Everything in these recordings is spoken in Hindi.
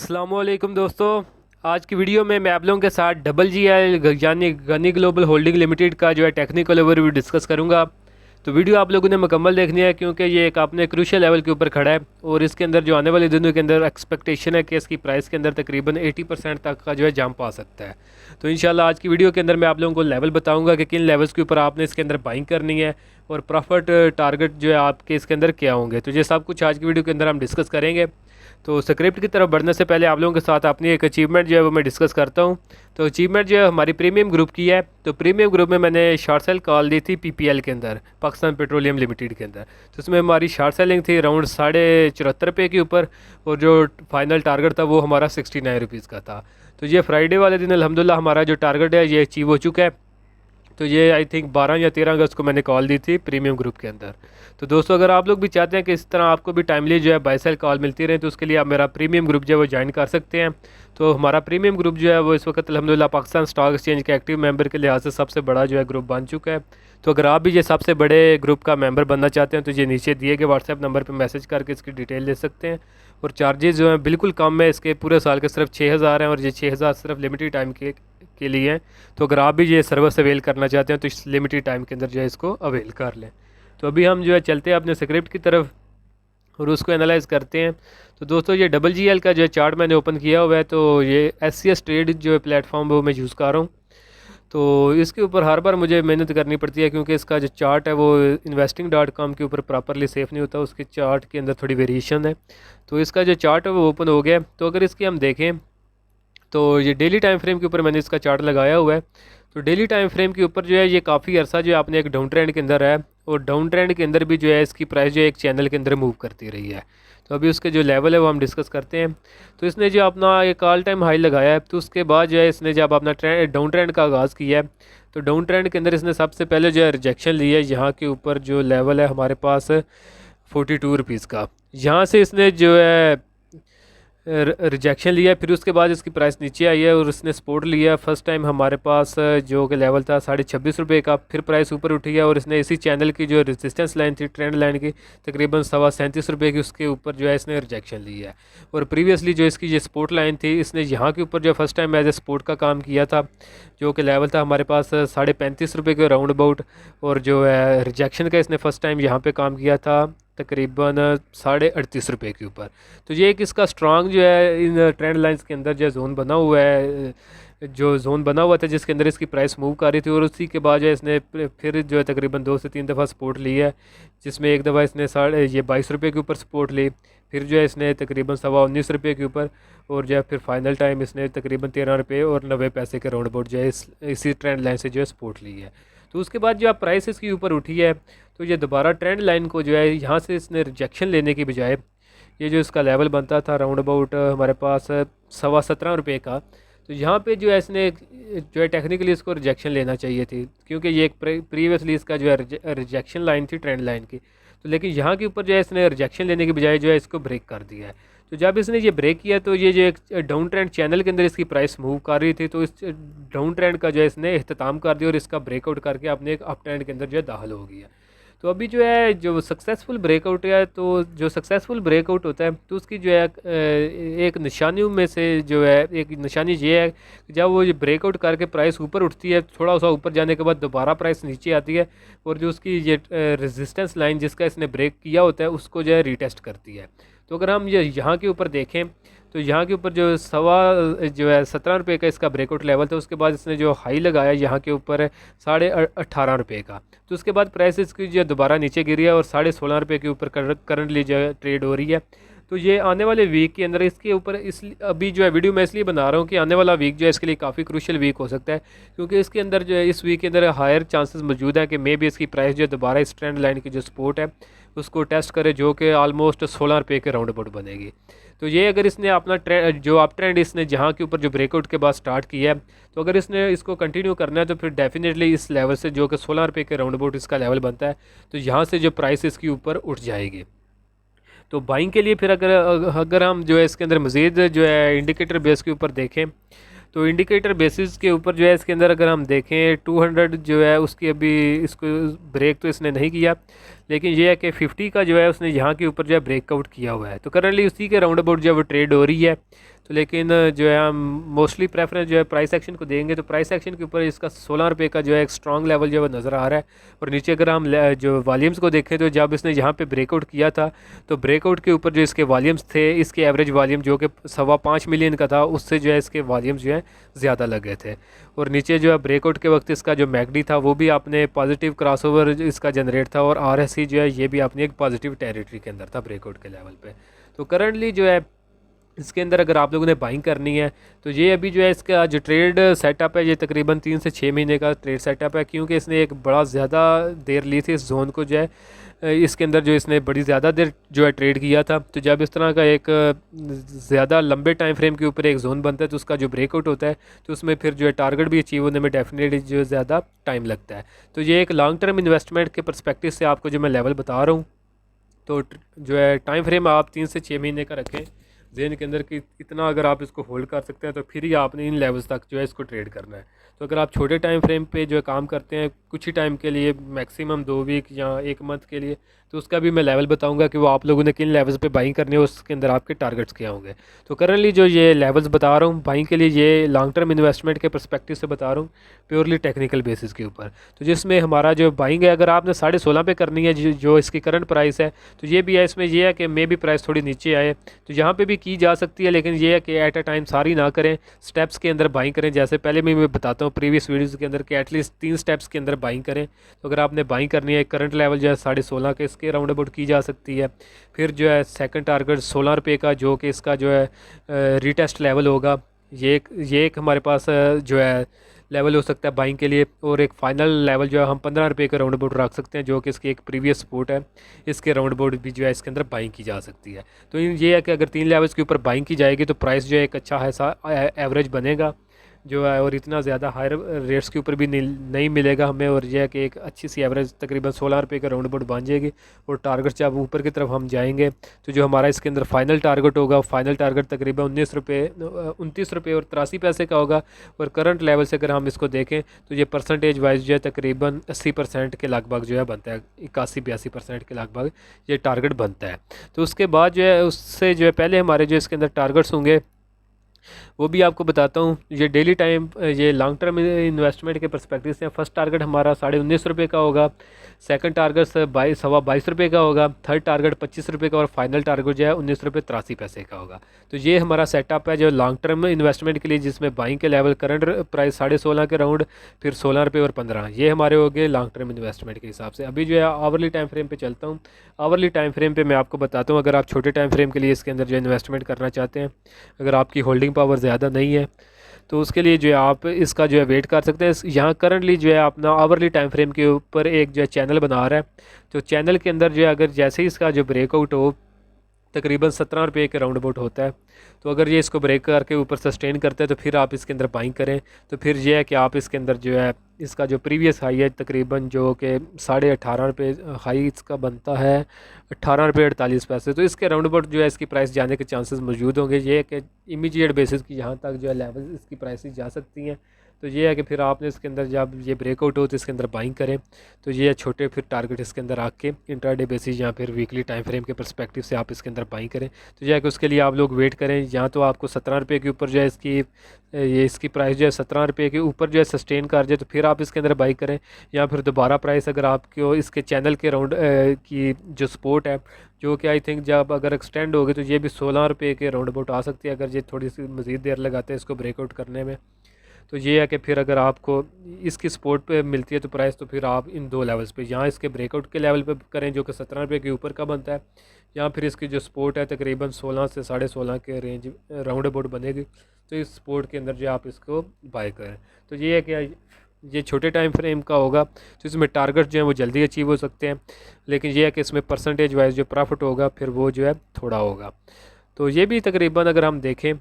अस्सलामुअलैकुम दोस्तों। आज की वीडियो में मैं आप लोगों के साथ डबल जी एल यानी गनी ग्लोबल होल्डिंग लिमिटेड का जो है टेक्निकल ओवरव्यू डिस्कस करूंगा। तो वीडियो आप लोगों ने मुकम्मल देखनी है क्योंकि ये एक अपने क्रूशियल लेवल के ऊपर खड़ा है और इसके अंदर जो आने वाले दिनों के अंदर एक्सपेक्टेशन है कि इसकी प्राइस के अंदर तकरीबन 80% तक का जो है जंप आ सकता है। तो इंशाल्लाह आज की वीडियो के अंदर मैं आप लोगों को लेवल बताऊंगा कि किन लेवल्स के ऊपर आपने इसके अंदर बाइंग करनी है और प्रॉफिट टारगेट जो है आपके इसके अंदर क्या होंगे। तो ये सब कुछ आज की वीडियो के अंदर हम डिस्कस करेंगे। तो स्क्रिप्ट की तरफ बढ़ने से पहले आप लोगों के साथ अपनी एक अचीवमेंट जो है वो मैं डिस्कस करता हूँ। तो अचीवमेंट जो है हमारी प्रीमियम ग्रुप की है। तो प्रीमियम ग्रुप में मैंने शॉर्ट सेल कॉल दी थी पीपीएल के अंदर, पाकिस्तान पेट्रोलियम लिमिटेड के अंदर। तो उसमें हमारी शॉर्ट सेलिंग थी अराउंड 74.5 के ऊपर और जो फाइनल टारगेट था वो हमारा 69 रुपीज़ का था। तो ये फ्राइडे वाले दिन अल्हम्दुलिल्लाह हमारा जो टारगेट है ये अचीव हो चुका है। तो ये आई थिंक 12 या 13 अगस्त को मैंने कॉल दी थी प्रीमियम ग्रुप के अंदर। तो दोस्तों अगर आप लोग भी चाहते हैं कि इस तरह आपको भी टाइमली जो है बाय सेल कॉल मिलती रहे तो उसके लिए आप मेरा प्रीमियम ग्रुप जो है वो ज्वाइन कर सकते हैं। तो हमारा प्रीमियम ग्रुप जो है वो इस वक्त अल्हम्दुलिल्लाह पाकिस्तान स्टॉक एक्सचेंज के एक्टिव मेंबर के लिहाज से सबसे बड़ा जो है ग्रुप बन चुका है। तो अगर आप भी ये सबसे बड़े ग्रुप का मेंबर बनना चाहते हैं तो ये नीचे दिए गए व्हाट्सएप नंबर पर मैसेज करके इसकी डिटेल ले सकते हैं। और चार्जेस जो हैं बिल्कुल कम है, इसके पूरे साल के सिर्फ 6000 हैं और ये 6000 सिर्फ लिमिटेड टाइम के लिए हैं। तो अगर आप भी ये सर्विस अवेल करना चाहते हैं तो इस लिमिटेड टाइम के अंदर जो है इसको अवेल कर लें। तो अभी हम जो है चलते हैं अपने स्क्रिप्ट की तरफ और उसको एनालाइज करते हैं। तो दोस्तों ये डबल जी एल का जो है चार्ट मैंने ओपन किया हुआ है। तो ये SCS ट्रेड जो है प्लेटफॉर्म वो मैं यूज़ कर रहा हूँ। तो इसके ऊपर हर बार मुझे मेहनत करनी पड़ती है क्योंकि इसका जो चार्ट है वो investing.com के ऊपर प्रॉपरली सेफ नहीं होता, उसके चार्ट के अंदर थोड़ी वेरिएशन है। तो इसका जो चार्ट है वो ओपन हो गया। तो अगर इसकी हम देखें तो ये डेली टाइम फ्रेम के ऊपर मैंने इसका चार्ट लगाया हुआ है। तो डेली टाइम फ्रेम के ऊपर जो है ये काफ़ी अर्सा जो है आपने एक डाउन ट्रेंड के अंदर है और डाउन ट्रेंड के अंदर भी जो है इसकी प्राइस जो है एक चैनल के अंदर मूव करती रही है। तो अभी उसके जो लेवल है वो हम डिस्कस करते हैं। तो इसने जो अपना एक ऑल टाइम हाई लगाया है तो उसके बाद जो है इसने जब अपना डाउन ट्रेंड का आगाज़ किया है तो डाउन ट्रेंड के अंदर इसने सबसे पहले जो है रिजेक्शन लिया है। यहाँ के ऊपर जो लेवल है हमारे पास 42 रुपीज़ का, यहाँ से इसने जो है रिजेक्शन लिया। फिर उसके बाद इसकी प्राइस नीचे आई है और उसने सपोर्ट लिया। फर्स्ट टाइम हमारे पास जो कि लेवल था 26.5 का, फिर प्राइस ऊपर उठी है और इसने इसी चैनल की जो रेजिस्टेंस लाइन थी ट्रेंड लाइन की तकरीबन 37 रुपये की, उसके ऊपर जो है इसने रिजेक्शन लिया है। और प्रीवियसली जो इसकी ये सपोर्ट लाइन थी इसने यहाँ के ऊपर जो first time as a support का काम किया था, जो कि लेवल था हमारे पास 35.5 रुपये के राउंड अबाउट। और जो है रिजेक्शन का इसने फर्स्ट टाइम यहाँ पे काम किया था तकरीबन 38.5 रुपये के ऊपर। तो ये एक इसका स्ट्रांग जो है इन ट्रेंड लाइंस के अंदर जो जोन बना हुआ है, जो जोन बना हुआ था जिसके अंदर इसकी प्राइस मूव कर रही थी। और उसी के बाद जो है इसने फिर जो है तकरीबन 2 से 3 दफ़ा सपोर्ट ली है, जिसमें एक दफ़ा इसने 22 रुपये के ऊपर सपोर्ट ली, फिर जो है इसने तकरीबन 19.25 रुपये के ऊपर, और जो है फिर फाइनल टाइम इसने तकरीबन 13 रुपये और 90 पैसे के राउंड अबाउट जो है इसी ट्रेंड लाइन से जो है सपोर्ट ली है। तो उसके बाद जो प्राइस इसकी ऊपर उठी है तो ये दोबारा ट्रेंड लाइन को जो है यहाँ से इसने रिजेक्शन लेने की बजाय ये जो इसका लेवल बनता था राउंड अबाउट हमारे पास 17.25 रुपये का, तो यहाँ पे जो है इसने जो है टेक्निकली इसको रिजेक्शन लेना चाहिए थी क्योंकि ये एक प्रीवियसली इसका जो है रिजेक्शन लाइन थी ट्रेंड लाइन की। तो लेकिन यहाँ के ऊपर जो है इसने रिजेक्शन लेने की बजाय जो है इसको ब्रेक कर दिया है। तो जब इसने ये ब्रेक किया तो ये जो एक डाउन ट्रेंड चैनल के अंदर इसकी प्राइस मूव कर रही थी, तो इस डाउन ट्रेंड का जो है इसने अख्ताम कर दिया और इसका ब्रेकआउट करके अपने एक अप ट्रेंड के अंदर जो है दाखिल हो गया। तो अभी जो है जो सक्सेसफुल ब्रेकआउट है, तो जो सक्सेसफुल ब्रेकआउट होता है तो उसकी जो है एक निशानियों में से जो है एक निशानी ये है कि जब वो ये ब्रेकआउट करके प्राइस ऊपर उठती है, थोड़ा सा ऊपर जाने के बाद दोबारा प्राइस नीचे आती है और जो उसकी ये रेजिस्टेंस लाइन जिसका इसने ब्रेक किया होता है उसको जो है रीटेस्ट करती है। तो अगर हम ये यहाँ के ऊपर देखें तो यहाँ के ऊपर जो 17.5 रुपये का इसका ब्रेकआउट लेवल था, उसके बाद इसने जो हाई लगाया यहाँ के ऊपर 18.5 रुपये का, तो उसके बाद प्राइस इसकी जो दोबारा नीचे गिरी है और 16.5 रुपये के ऊपर करंटली जो है ट्रेड हो रही है। तो ये आने वाले वीक के अंदर इसके ऊपर अभी जो है वीडियो मैं इसलिए बना रहा हूँ कि आने वाला वीक जो है इसके लिए काफ़ी क्रूशियल वीक हो सकता है क्योंकि इसके अंदर जो है इस वीक के अंदर हायर चांसेस मौजूद है कि मे भी इसकी प्राइस जो है दोबारा इस ट्रेंड लाइन की जो सपोर्ट है उसको टेस्ट करे, जो कि ऑलमोस्ट 16 रुपये के राउंड अबाउट बनेगी। तो ये अगर इसने अपना ट्रेंड जो अप ट्रेंड इसने जहाँ के ऊपर जो ब्रेकआउट के बाद स्टार्ट किया है, तो अगर इसने इसको कंटिन्यू करना है तो फिर डेफिनेटली इस लेवल से जो कि 16 रुपये के राउंड अबाउट इसका लेवल बनता है, तो यहाँ से जो प्राइस इसकी ऊपर उठ जाएगी। तो बाइंग के लिए फिर अगर हम जो है इसके अंदर मज़ीद जो है इंडिकेटर बेस के ऊपर देखें तो इंडिकेटर बेसिस के ऊपर जो है इसके अंदर अगर हम देखें 200 जो है उसकी अभी इसको ब्रेक तो इसने नहीं किया, लेकिन ये है कि 50 का जो है उसने यहाँ के ऊपर जो है ब्रेकआउट किया हुआ है। तो करंटली उसी के राउंड अबाउट जो है वो ट्रेड हो रही है। तो लेकिन जो है हम मोस्टली प्रेफरेंस जो है प्राइस एक्शन को देंगे। तो प्राइस एक्शन के ऊपर इसका 16 रुपये का जो है एक स्ट्रॉन्ग लेवल जो है वो नज़र आ रहा है। और नीचे अगर हम जो वॉल्यूम्स को देखें तो जब इसने यहाँ पे ब्रेकआउट किया था तो ब्रेकआउट के ऊपर जो इसके वॉल्यूम्स थे, इसके एवरेज वॉल्यूम जो कि 5.25 मिलियन का था, उससे जो है इसके वॉल्यूम्स जो है ज़्यादा लगे थे। और नीचे जो है ब्रेकआउट के वक्त इसका जो मैकडी था वो भी आपने पॉजिटिव क्रॉसओवर इसका जनरेट था, और आरएससी जो है ये भी आपने एक पॉजिटिव टेरिटरी के अंदर था ब्रेकआउट के लेवल पे। तो करंटली जो है इसके अंदर अगर आप लोगों ने बाइंग करनी है तो ये अभी जो है इसका जो ट्रेड सेटअप है ये तकरीबन 3 से 6 महीने का ट्रेड सेटअप है, क्योंकि इसने एक बड़ा ज़्यादा देर ली थी इस जोन को जो है इसके अंदर जो इसने बड़ी ज़्यादा देर जो है ट्रेड किया था। तो जब इस तरह का एक ज़्यादा लंबे टाइम फ्रेम के ऊपर एक जोन बनता है तो उसका जो ब्रेकआउट होता है तो उसमें फिर जो है टारगेट भी अचीव होने में डेफिनेटली जो ज़्यादा टाइम लगता है। तो ये एक लॉन्ग टर्म इन्वेस्टमेंट के परस्पेक्टिव से आपको जो मैं लेवल बता रहा हूँ, तो जो है टाइम फ्रेम आप 3 से 6 महीने का रखें जेन के अंदर कि इतना अगर आप इसको होल्ड कर सकते हैं तो फिर ही आपने इन लेवल्स तक जो है इसको ट्रेड करना है। तो अगर आप छोटे टाइम फ्रेम पे जो है काम करते हैं कुछ ही टाइम के लिए, मैक्सिमम 2 वीक या 1 मंथ के लिए, तो उसका भी मैं लेवल बताऊंगा कि वो आप लोगों ने किन लेवल्स पे बाइंग करनी है, उसके अंदर आपके टारगेट्स क्या होंगे। तो करंटली जो ये लेवल्स बता रहा हूँ बाइंग के लिए, ये लॉन्ग टर्म इन्वेस्टमेंट के पर्सपेक्टिव से बता रहा हूँ, प्योरली टेक्निकल बेसिस के ऊपर। तो जिसमें हमारा जो बाइंग है अगर आपने 16.5 पे करनी है जो इसकी करंट प्राइस है, तो ये भी है, इसमें ये है कि मे भी प्राइस थोड़ी नीचे आए तो यहाँ पे भी की जा सकती है, लेकिन ये है कि एट अ टाइम सारी ना करें, स्टेप्स के अंदर बाइंग करें। जैसे पहले भी मैं बताता हूँ प्रीवियस वीडियोज़ के अंदर कि एटलीस्ट 3 स्टेप्स के अंदर बाइंग करें। तो अगर आपने बाइंग करनी है करंट लेवल जो है 16.5 के, इसके राउंड अबाउट की जा सकती है। फिर जो है सेकंड टारगेट 16 रुपये का जो कि इसका जो है रीटेस्ट लेवल होगा, ये एक हमारे पास जो है लेवल हो सकता है बाइंग के लिए। और एक फाइनल लेवल जो है हम 15 रुपये का राउंड अबाउट रख सकते हैं जो कि इसकी एक प्रीवियस सपोर्ट है, इसके राउंड अबाउट भी जो है इसके अंदर बाइंग की जा सकती है। तो ये है कि अगर 3 लेवल्स के ऊपर बाइंग की जाएगी तो प्राइस जो है एक अच्छा ऐसा एवरेज बनेगा जो है, और इतना ज़्यादा हायर रेट्स के ऊपर भी नहीं मिलेगा हमें। और यह है कि एक अच्छी सी एवरेज तकरीबन 16 रुपये का राउंड अबाउट बन जाएगी। और टारगेट जब ऊपर की तरफ हम जाएंगे तो जो हमारा इसके अंदर फाइनल टारगेट होगा, फाइनल टारगेट तकरीबन 29 रुपये और 83 पैसे का होगा। और करंट लेवल से अगर हम इसको देखें तो ये परसेंटेज वाइज जो है तकरीबन 80% के लगभग जो है बनता है, 81-82% के लगभग ये टारगेट बनता है। तो उसके बाद जो है उससे जो है पहले हमारे जो इसके अंदर टारगेट्स होंगे वो भी आपको बताता हूँ। ये डेली टाइम ये लॉन्ग टर्म इन्वेस्टमेंट के पर्सपेक्टिव से फर्स्ट टारगेट हमारा 19.5 रुपये का होगा, सेकंड टारगेट 22 रुपये का होगा, थर्ड टारगेट 25 रुपये का, और फाइनल टारगेट जो है 19.83 रुपये का होगा। तो ये हमारा सेटअप है जो लॉन्ग टर्म इन्वेस्टमेंट के लिए, जिसमें बाइंग के लेवल करंट प्राइस 16.5 के राउंड, फिर 16 रुपये और 15, ये हमारे हो गए लॉन्ग टर्म इन्वेस्टमेंट के हिसाब से। अभी जो है आवरली टाइम फ्रेम पे चलता हूँ। आवरली टाइम फ्रेम पे मैं आपको बताता हूँ, अगर आप छोटे टाइम फ्रेम के लिए इसके अंदर जो इन्वेस्टमेंट करना चाहते हैं, अगर आपकी होल्डिंग पावर ज़्यादा नहीं है तो उसके लिए जो है आप इसका जो है वेट कर सकते हैं। यहाँ करंटली जो है अपना आवरली टाइम फ्रेम के ऊपर एक जो है चैनल बना रहा है, तो चैनल के अंदर जो है अगर जैसे ही इसका जो ब्रेकआउट हो तकरीबन 17 रुपये के राउंड अबाउट होता है, तो अगर ये इसको ब्रेक करके ऊपर सस्टेन करता है तो फिर आप इसके अंदर बाइंग करें। तो फिर ये है कि आप इसके अंदर जो है इसका जो प्रीवियस हाई है तकरीबन जो कि 18.5 रुपये हाई इसका बनता है 18.48 रुपये, तो इसके राउंड अबाउट जो है इसकी प्राइस जाने के चांसेस मौजूद होंगे। ये है कि इमीडिएट बेसिस की यहाँ तक जो है लेवल इसकी प्राइसेस जा सकती हैं। तो ये है कि फिर आपने इसके अंदर जब ये ब्रेकआउट हो तो इसके अंदर बाइंग करें। तो ये छोटे फिर टारगेट इसके अंदर आके इंट्राडे बेसिस या फिर वीकली टाइम फ्रेम के पर्सपेक्टिव से आप इसके अंदर बाइंग करें। तो यह है कि उसके लिए आप लोग वेट करें, या तो आपको 17 रुपये के ऊपर जो है इसकी प्राइस जो है 17 रुपये के ऊपर जो है सस्टेन कर जाए तो फिर आप इसके अंदर बाई करें, या फिर दोबारा प्राइस अगर आपको इसके चैनल के राउंड की जो सपोर्ट है जो कि आई थिंक जब अगर एक्सटेंड होगी तो ये भी 16 रुपये के राउंड अबाउट आ सकती है अगर ये थोड़ी सी मज़ीद देर लगाते हैं इसको ब्रेकआउट करने में। तो ये है कि फिर अगर आपको इसकी सपोर्ट पे मिलती है तो प्राइस, तो फिर आप इन 2 लेवल्स पे, यहाँ इसके ब्रेकआउट के लेवल पे करें जो कि 17 रुपये के ऊपर का बनता है, या फिर इसकी जो सपोर्ट है तकरीबन 16 से 16.5 के रेंज राउंड अबाउट बनेगी, तो इस सपोर्ट के अंदर जो आप इसको बाय करें। तो ये है कि ये छोटे टाइम फ्रेम का होगा, तो इसमें टारगेट जो है वो जल्दी अचीव हो सकते हैं, लेकिन ये है कि इसमें परसेंटेज वाइज जो प्रॉफिट होगा फिर वो जो है थोड़ा होगा। तो ये भी तकरीबन अगर हम देखें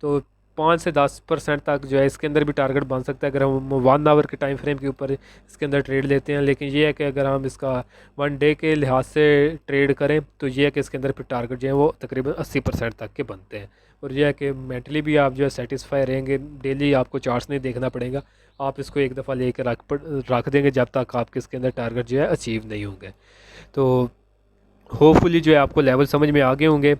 तो 5 से 10% तक जो है इसके अंदर भी टारगेट बन सकता है अगर हम 1 आवर के टाइम फ्रेम के ऊपर इसके अंदर ट्रेड लेते हैं। लेकिन ये है कि अगर हम इसका 1 डे के लिहाज से ट्रेड करें तो ये है कि इसके अंदर फिर टारगेट जो है वो तकरीबन 80% तक के बनते हैं। और यह है कि मेंटली भी आप जो है सेटिस्फाई रहेंगे, डेली आपको चार्ट्स नहीं देखना पड़ेगा, आप इसको एक दफ़ा लेकर रख देंगे जब तक आपके इसके अंदर टारगेट जो है अचीव नहीं होंगे। तो होपफुली जो है आपको लेवल समझ में आ गए होंगे।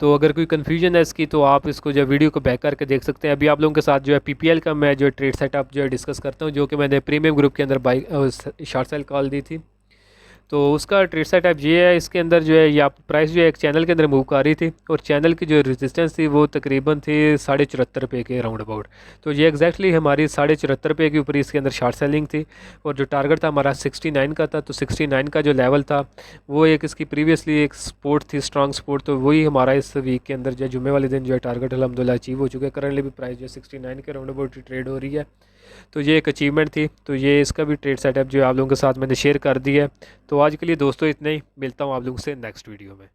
तो अगर कोई कन्फ्यूजन है इसकी तो आप इसको जो वीडियो को बैक करके देख सकते हैं। अभी आप लोगों के साथ जो है पीपीएल का मैं जो ट्रेड सेटअप जो है डिस्कस करता हूँ, जो कि मैंने प्रीमियम ग्रुप के अंदर बाई शॉर्ट सेल कॉल दी थी। तो उसका ट्रेड सेटअप ये है, इसके अंदर जो है या प्राइस जो है एक चैनल के अंदर मूव कर रही थी और चैनल की जो रेजिस्टेंस थी वो तकरीबन थी 74.5 के राउंड अबाउट। तो ये एग्जैक्टली हमारी 74.5 के ऊपर इसके अंदर शॉर्ट सेलिंग थी और जो टारगेट था हमारा 69 का था। तो 69 का जो लेवल था वो एक इसकी प्रीवियसली एक सपोर्ट थी, स्ट्रॉन्ग सपोर्ट। तो वही हमारा इस वीक के अंदर जो है जुम्मे वाले दिन जो है टारगेट अल्हम्दुलिल्लाह अचीव हो चुका है। करंटली भी प्राइस जो है 69 के राउंड अबाउट ट्रेड हो रही है। तो ये एक अचीवमेंट थी। तो ये इसका भी ट्रेड सेटअप जो है आप लोगों के साथ मैंने शेयर कर दिया है। तो आज के लिए दोस्तों इतना ही, मिलता हूँ आप लोगों से नेक्स्ट वीडियो में।